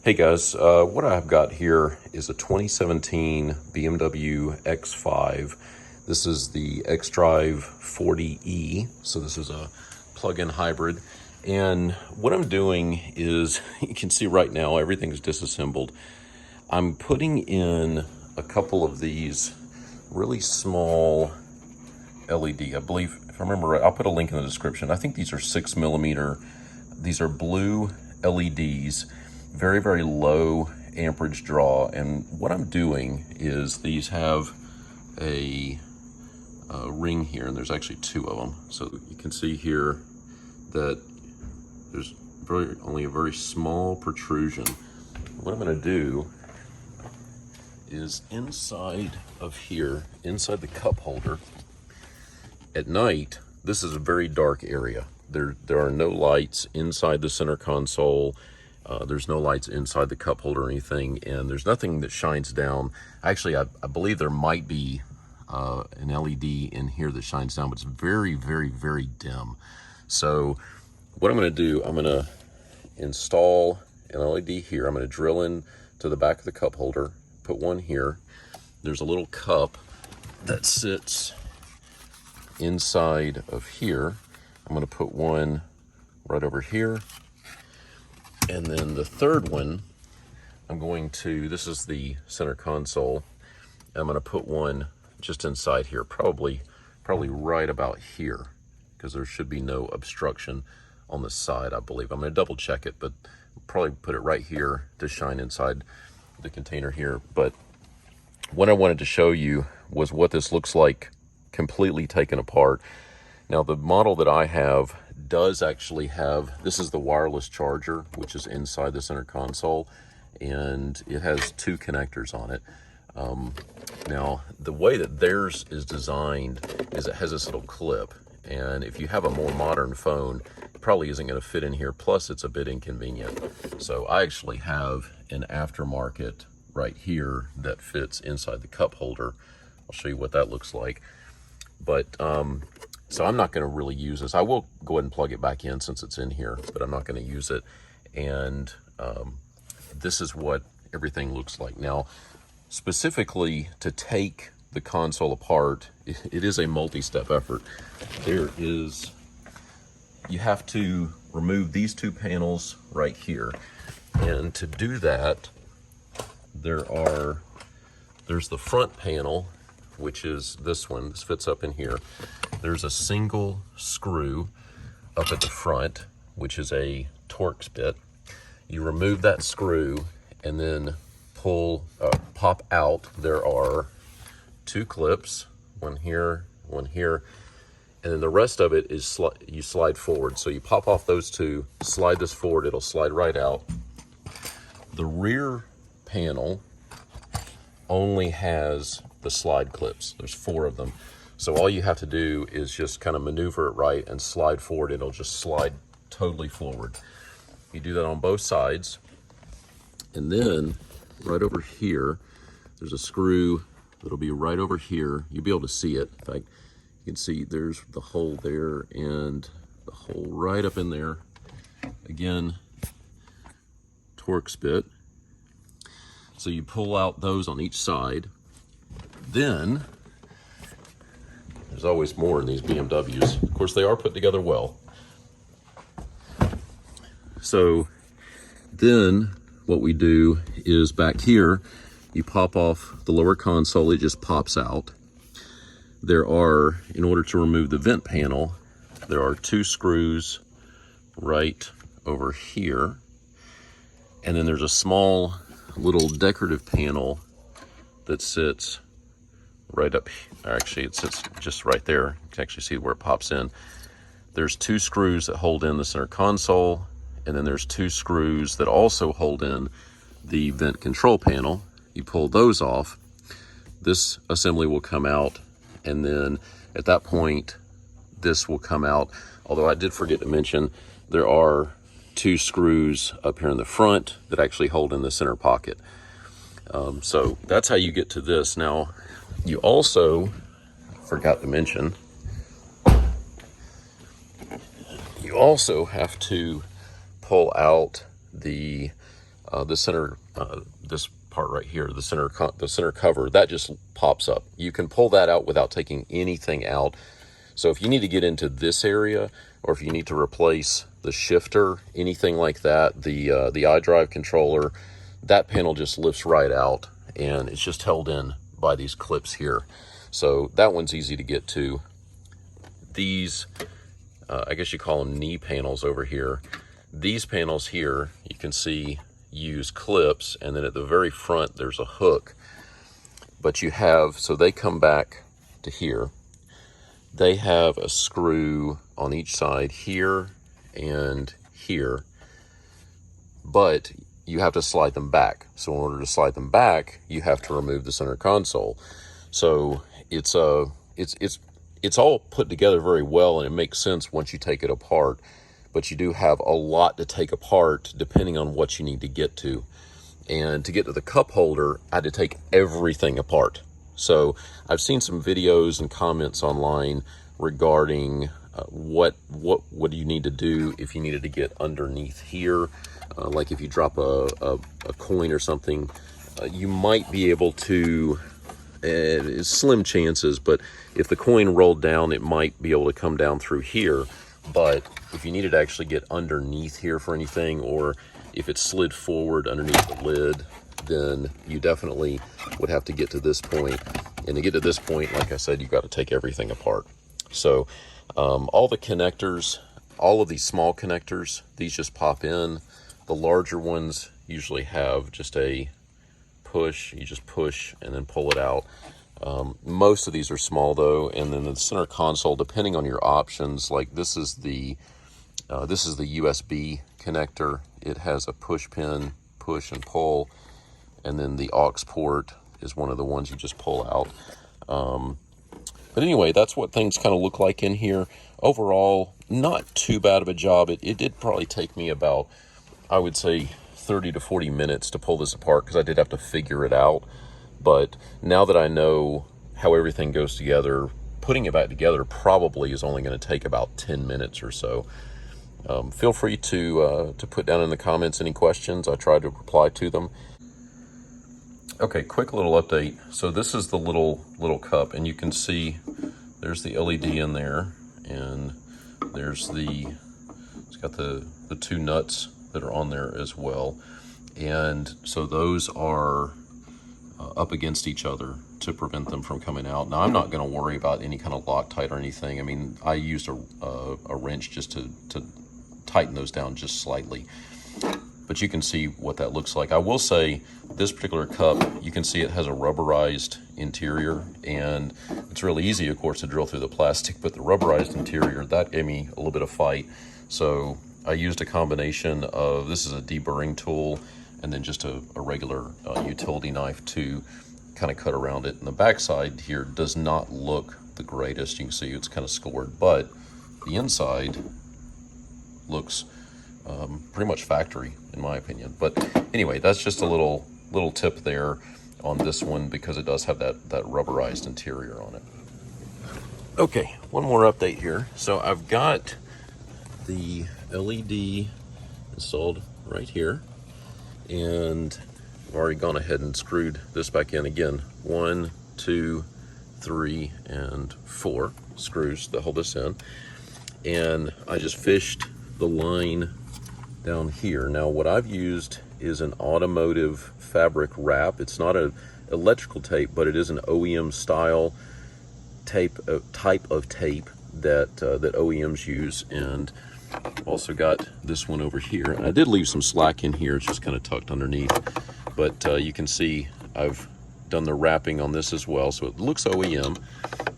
Hey guys, what I've got here is a 2017 BMW X5. This is the xDrive 40e, so this is a plug-in hybrid. And what I'm doing is, you can see right now everything's disassembled. I'm putting in a couple of these really small LED. I believe, if I remember right, I'll put a link in the description. I think these are 6mm. These are blue LEDs. Very, very low amperage draw, and what I'm doing is these have a ring here, and there's actually two of them. So you can see here that there's only a very small protrusion. What I'm going to do is inside of here, inside the cup holder, at night, this is a very dark area. There are no lights inside the center console. There's no lights inside the cup holder or anything, and there's nothing that shines down. Actually, I believe there might be an LED in here that shines down, but it's very, very, very dim. So what I'm going to do, I'm going to install an LED here. I'm going to drill in to the back of the cup holder, put one here. There's a little cup that sits inside of here. I'm going to put one right over here. And then the third one, I'm going to, this is the center console, I'm going to put one just inside here, probably right about here, because there should be no obstruction on the side, I believe. I'm going to double check it, but probably put it right here to shine inside the container here. But what I wanted to show you was what this looks like completely taken apart. Now, the model that I have does actually have, this is the wireless charger, which is inside the center console, and it has two connectors on it. Now, the way that theirs is designed is it has this little clip, and if you have a more modern phone, it probably isn't going to fit in here, plus it's a bit inconvenient. So I actually have an aftermarket right here that fits inside the cup holder. I'll show you what that looks like. But so I'm not going to really use this. I will go ahead and plug it back in since it's in here, but I'm not going to use it. And this is what everything looks like. Now, specifically to take the console apart, it is a multi-step effort. You have to remove these two panels right here. And to do that, there's the front panel, which is this one. This fits up in here. There's a single screw up at the front, which is a Torx bit. You remove that screw and then pop out. There are two clips, one here, and then the rest of it is you slide forward. So you pop off those two, slide this forward, it'll slide right out. The rear panel only has the slide clips. There's 4 of them. So all you have to do is just kind of maneuver it right and slide forward. It'll just slide totally forward. You do that on both sides. And then right over here, there's a screw that'll be right over here. You'll be able to see it. In fact, you can see there's the hole there and the hole right up in there. Again, Torx bit. So you pull out those on each side. Then, there's always more in these BMWs. Of course, they are put together well. So then what we do is back here, you pop off the lower console, it just pops out. There are, in order to remove the vent panel, there are 2 screws right over here. And then there's a small little decorative panel that sits right up, actually it sits just right there. You can actually see where it pops in. There's 2 screws that hold in the center console, and then there's 2 screws that also hold in the vent control panel. You pull those off, this assembly will come out, and then at that point this will come out. Although I did forget to mention, there are 2 screws up here in the front that actually hold in the center pocket. So that's how you get to this. Now, you also forgot to mention, you also have to pull out the the center, this part right here, the center cover, that just pops up. You can pull that out without taking anything out. So if you need to get into this area, or if you need to replace the shifter, anything like that, the iDrive controller, that panel just lifts right out, and it's just held in by these clips here. So that one's easy to get to. These, I guess you call them knee panels over here. These panels here, you can see, use clips, and then at the very front there's a hook. But you have, so they come back to here. They have a screw on each side here and here, but you have to slide them back. So in order to slide them back, you have to remove the center console. So it's all put together very well, and it makes sense once you take it apart. But you do have a lot to take apart depending on what you need to get to. And to get to the cup holder, I had to take everything apart. So I've seen some videos and comments online regarding what do you need to do if you needed to get underneath here. Like if you drop a coin or something, you might be able to, slim chances, but if the coin rolled down, it might be able to come down through here. But if you needed to actually get underneath here for anything, or if it slid forward underneath the lid, then you definitely would have to get to this point. And to get to this point, like I said, you've got to take everything apart. So all the connectors, all of these small connectors, these just pop in. The larger ones usually have just a push. You just push and then pull it out. Most of these are small though, and then the center console, depending on your options, like this is the USB connector. It has a push pin, push and pull, and then the aux port is one of the ones you just pull out. But anyway, that's what things kind of look like in here. Overall, not too bad of a job. It did probably take me about, I would say, 30 to 40 minutes to pull this apart, because I did have to figure it out. But now that I know how everything goes together, putting it back together probably is only going to take about 10 minutes or so. Feel free to put down in the comments any questions. I try to reply to them. Okay, quick little update. So this is the little cup, and you can see there's the LED in there, and there's it's got the two nuts that are on there as well. And so those are up against each other to prevent them from coming out. Now I'm not going to worry about any kind of Loctite or anything. I mean, I used a wrench just to tighten those down just slightly. But you can see what that looks like. I will say this particular cup, you can see it has a rubberized interior, and it's really easy, of course, to drill through the plastic, but the rubberized interior, that gave me a little bit of fight. So I used a combination of, this is a deburring tool, and then just a regular utility knife to kind of cut around it. And the backside here does not look the greatest. You can see it's kind of scored, but the inside looks pretty much factory, in my opinion. But anyway, that's just a little tip there on this one, because it does have that rubberized interior on it. Okay, one more update here. So I've got the LED installed right here, and I've already gone ahead and screwed this back in again. 1, 2, 3, and 4 screws that hold this in. And I just fished the line down here. Now what I've used is an automotive fabric wrap. It's not an electrical tape, but it is an OEM style type of tape that OEMs use. And also got this one over here. And I did leave some slack in here. It's just kind of tucked underneath. But you can see I've done the wrapping on this as well. So it looks OEM.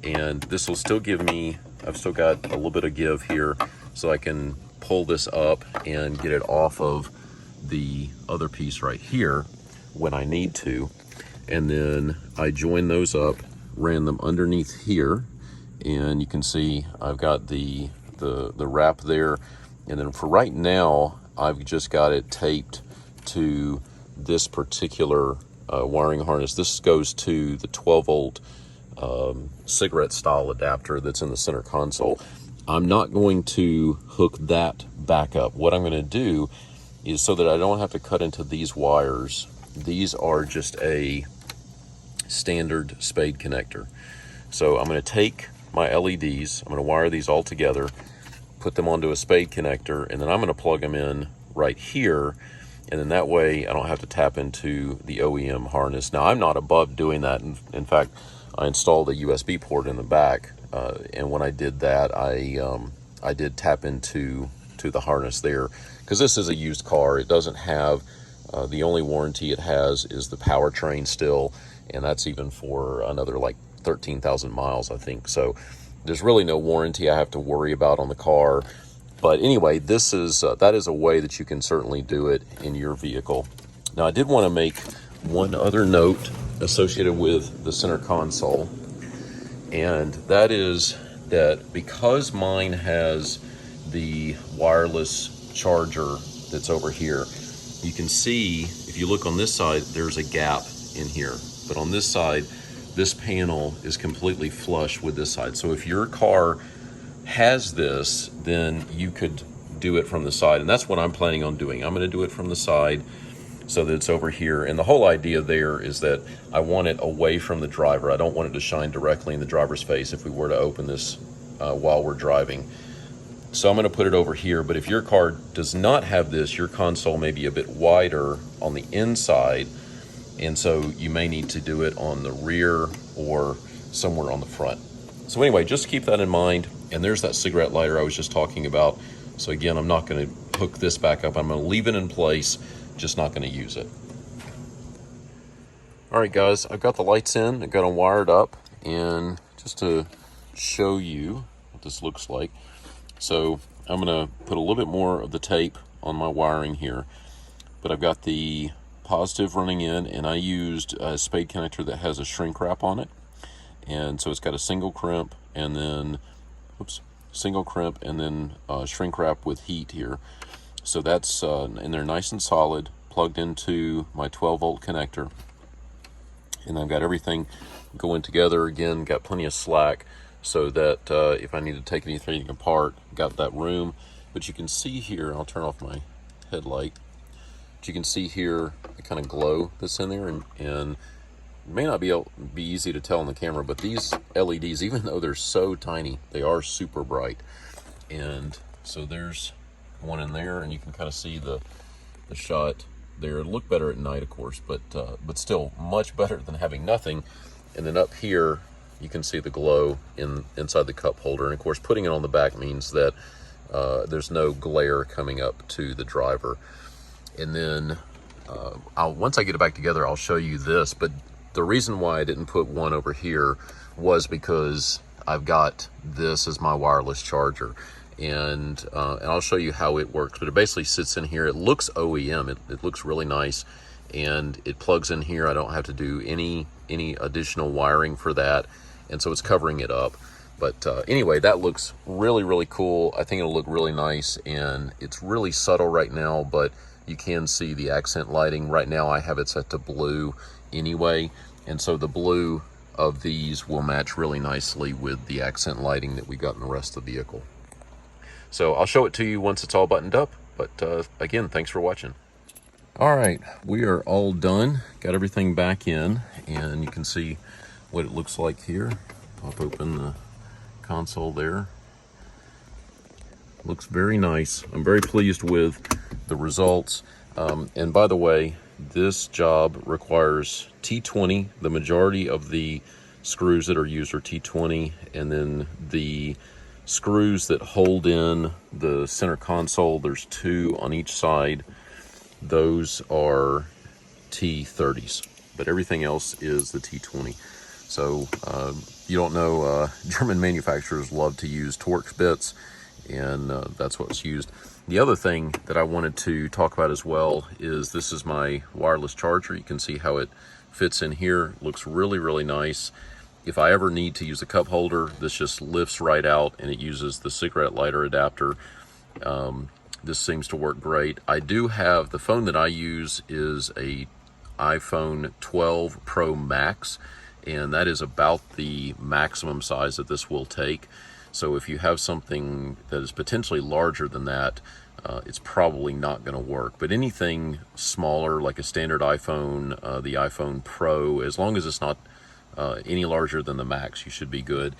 And this will still give me, I've still got a little bit of give here, so I can pull this up and get it off of the other piece right here when I need to. And then I join those up, ran them underneath here, and you can see I've got the wrap there. And then for right now, I've just got it taped to this particular wiring harness. This goes to the 12-volt cigarette style adapter that's in the center console. I'm not going to hook that back up. What I'm going to do is so that I don't have to cut into these wires. These are just a standard spade connector. So I'm going to take my LEDs, I'm going to wire these all together, put them onto a spade connector, and then I'm going to plug them in right here, and then that way I don't have to tap into the OEM harness. Now, I'm not above doing that. In fact, I installed a USB port in the back, and when I did that, I did tap into the harness there, because this is a used car. It doesn't have the only warranty it has is the powertrain still, and that's even for another like 13,000 miles, I think. So there's really no warranty I have to worry about on the car. But anyway, this is that is a way that you can certainly do it in your vehicle. Now, I did want to make one other note associated with the center console, and that is that because mine has the wireless charger that's over here, you can see, if you look on this side, there's a gap in here. But on this side, this panel is completely flush with this side. So if your car has this, then you could do it from the side. And that's what I'm planning on doing. I'm going to do it from the side so that it's over here. And the whole idea there is that I want it away from the driver. I don't want it to shine directly in the driver's face if we were to open this while we're driving. So I'm going to put it over here. But if your car does not have this, your console may be a bit wider on the inside, and so you may need to do it on the rear or somewhere on the front. So anyway, just keep that in mind. And there's that cigarette lighter I was just talking about. So again, I'm not going to hook this back up. I'm going to leave it in place, just not going to use it. All right, guys, I've got the lights in. I've got them wired up. And just to show you what this looks like. So I'm going to put a little bit more of the tape on my wiring here. But I've got the positive running in, and I used a spade connector that has a shrink wrap on it. And so it's got a single crimp and then, single crimp and then shrink wrap with heat here. So that's in there nice and solid, plugged into my 12-volt connector. And I've got everything going together. Again, got plenty of slack so that if I need to take anything apart, got that room. But you can see here, I'll turn off my headlight. But you can see here the kind of glow that's in there, and it may not be easy to tell on the camera, but these LEDs, even though they're so tiny, they are super bright. And so there's one in there, and you can kind of see the shot there. It'll look better at night, of course, but still much better than having nothing. And then up here, you can see the glow inside the cup holder. And of course, putting it on the back means that there's no glare coming up to the driver. And then once I get it back together, I'll show you this. But the reason why I didn't put one over here was because I've got this as my wireless charger. And I'll show you how it works. But it basically sits in here. It looks OEM. It looks really nice. And it plugs in here. I don't have to do any additional wiring for that. And so it's covering it up. But anyway, that looks really, really cool. I think it'll look really nice. And it's really subtle right now, but you can see the accent lighting. Right now I have it set to blue anyway, and so the blue of these will match really nicely with the accent lighting that we got in the rest of the vehicle. So I'll show it to you once it's all buttoned up, but again, thanks for watching. All right, we are all done. Got everything back in, and you can see what it looks like here. Pop open the console there. Looks very nice. I'm very pleased with the results. And by the way, this job requires T20. The majority of the screws that are used are T20, and then the screws that hold in the center console, there's 2 on each side. Those are T30s, but everything else is the T20. So you don't know, German manufacturers love to use Torx bits, and that's what's used. The other thing that I wanted to talk about as well is this is my wireless charger. You can see how it fits in here. It looks really, really nice. If I ever need to use a cup holder, this just lifts right out, and it uses the cigarette lighter adapter. This seems to work great. I do have, the phone that I use is a iPhone 12 Pro Max, and that is about the maximum size that this will take. So if you have something that is potentially larger than that, it's probably not going to work. But anything smaller, like a standard iPhone, the iPhone Pro, as long as it's not any larger than the Max, you should be good.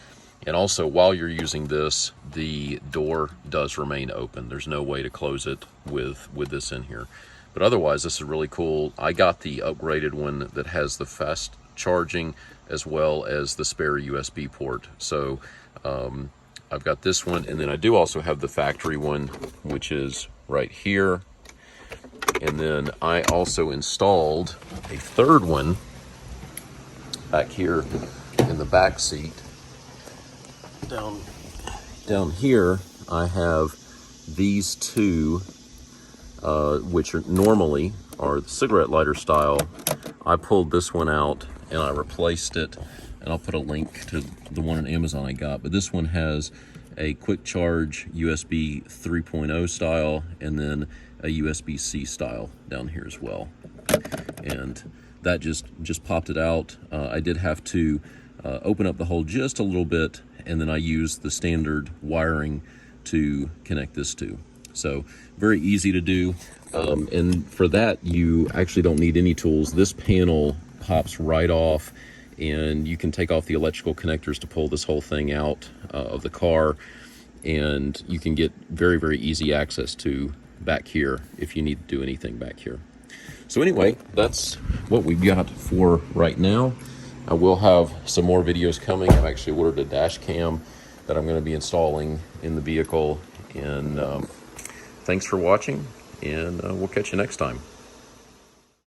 And also, while you're using this, the door does remain open. There's no way to close it with this in here. But otherwise, this is really cool. I got the upgraded one that has the fast charging as well as the spare USB port. So I've got this one, and then I do also have the factory one, which is right here. And then I also installed a third one back here in the back seat. Down here, I have these two, which are normally are the cigarette lighter style. I pulled this one out and I replaced it, and I'll put a link to the one on Amazon I got. But this one has a quick charge USB 3.0 style, and then a USB-C style down here as well. And that just popped it out. I did have to open up the hole just a little bit, and then I used the standard wiring to connect this to. So very easy to do. And for that, you actually don't need any tools. This panel pops right off, and you can take off the electrical connectors to pull this whole thing out of the car, and you can get very, very easy access to back here if you need to do anything back here. So anyway, that's what we've got for right now. I will have some more videos coming. I've actually ordered a dash cam that I'm going to be installing in the vehicle. And thanks for watching, and we'll catch you next time.